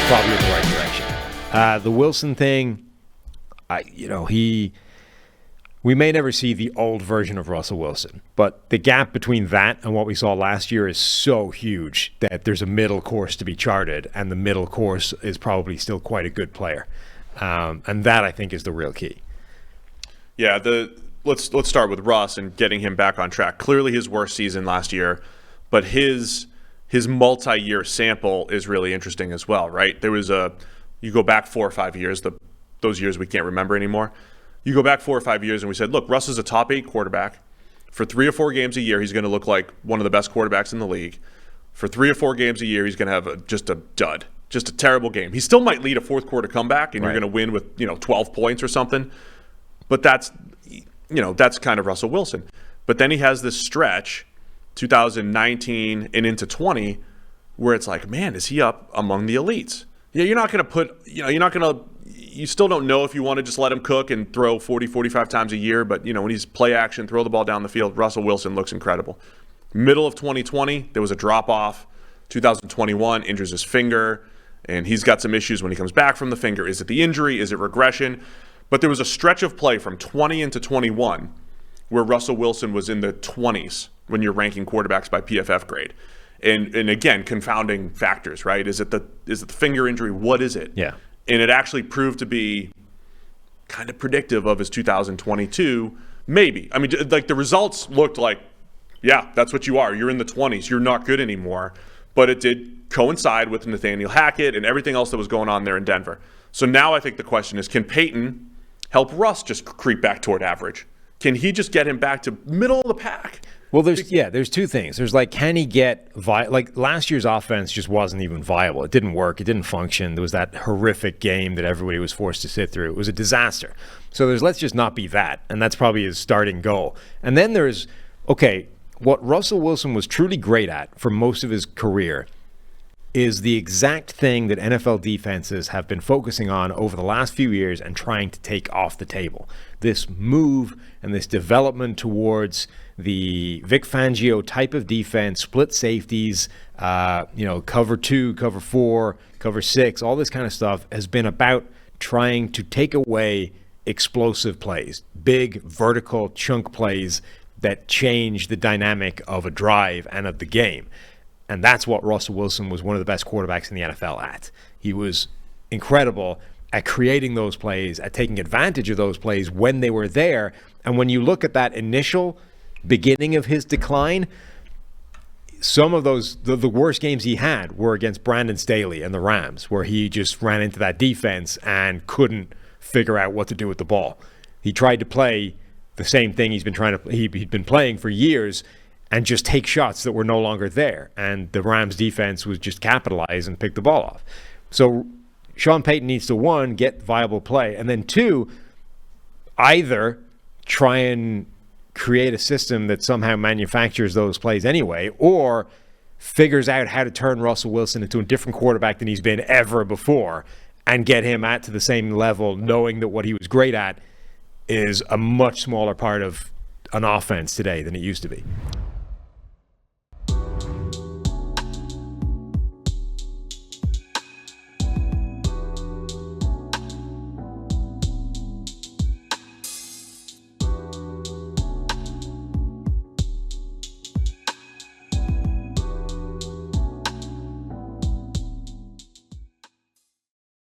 probably in the right direction. The Wilson thing, we may never see the old version of Russell Wilson, but the gap between that and what we saw last year is so huge that there's a middle course to be charted, and the middle course is probably still quite a good player. And that, I think, is the real key. Yeah, let's start with Russ and getting him back on track. Clearly his worst season last year, but his multi-year sample is really interesting as well, right? There was you go back 4 or 5 years, those years we can't remember anymore. You go back 4 or 5 years and we said, look, Russ is a top 8 quarterback. For 3 or 4 games a year, he's going to look like one of the best quarterbacks in the league. For 3 or 4 games a year, he's going to have just a dud, just a terrible game. He still might lead a fourth quarter comeback, and You're going to win with 12 points or something. But that's kind of Russell Wilson. But then he has this stretch, 2019 and into 20, where it's like, man, is he up among the elites? Yeah, you're not going to put, you still don't know if you want to just let him cook and throw 40, 45 times a year. But, when he's play action, throw the ball down the field, Russell Wilson looks incredible. Middle of 2020, there was a drop-off. 2021, injures his finger, and he's got some issues when he comes back from the finger. Is it the injury? Is it regression? But there was a stretch of play from 20 into 21 where Russell Wilson was in the 20s when you're ranking quarterbacks by PFF grade. And again, confounding factors, right? Is it the finger injury? What is it? Yeah. And it actually proved to be kind of predictive of his 2022, maybe. I mean, like the results looked like, yeah, that's what you are. You're in the 20s. You're not good anymore. But it did coincide with Nathaniel Hackett and everything else that was going on there in Denver. So now I think the question is, can Payton help Russ just creep back toward average? Can he just get him back to middle of the pack? Well, there's two things. There's can he get last year's offense just wasn't even viable. It didn't work. It didn't function. There was that horrific game that everybody was forced to sit through. It was a disaster. So let's just not be that. And that's probably his starting goal. And then there's, okay, what Russell Wilson was truly great at for most of his career is the exact thing that NFL defenses have been focusing on over the last few years and trying to take off the table. This move and this development towards the Vic Fangio type of defense, split safeties, cover 2, cover 4, cover 6, all this kind of stuff has been about trying to take away explosive plays, big vertical chunk plays that change the dynamic of a drive and of the game. And that's what Russell Wilson was one of the best quarterbacks in the NFL at. He was incredible at creating those plays, at taking advantage of those plays when they were there. And when you look at that initial beginning of his decline, some of those, the worst games he had were against Brandon Staley and the Rams, where he just ran into that defense and couldn't figure out what to do with the ball. He tried to play the same thing he'd been playing for years and just take shots that were no longer there. And the Rams defense was just capitalize and pick the ball off. So Sean Payton needs to, 1, get viable play, and then 2, either try and create a system that somehow manufactures those plays anyway, or figures out how to turn Russell Wilson into a different quarterback than he's been ever before and get him to the same level, knowing that what he was great at is a much smaller part of an offense today than it used to be.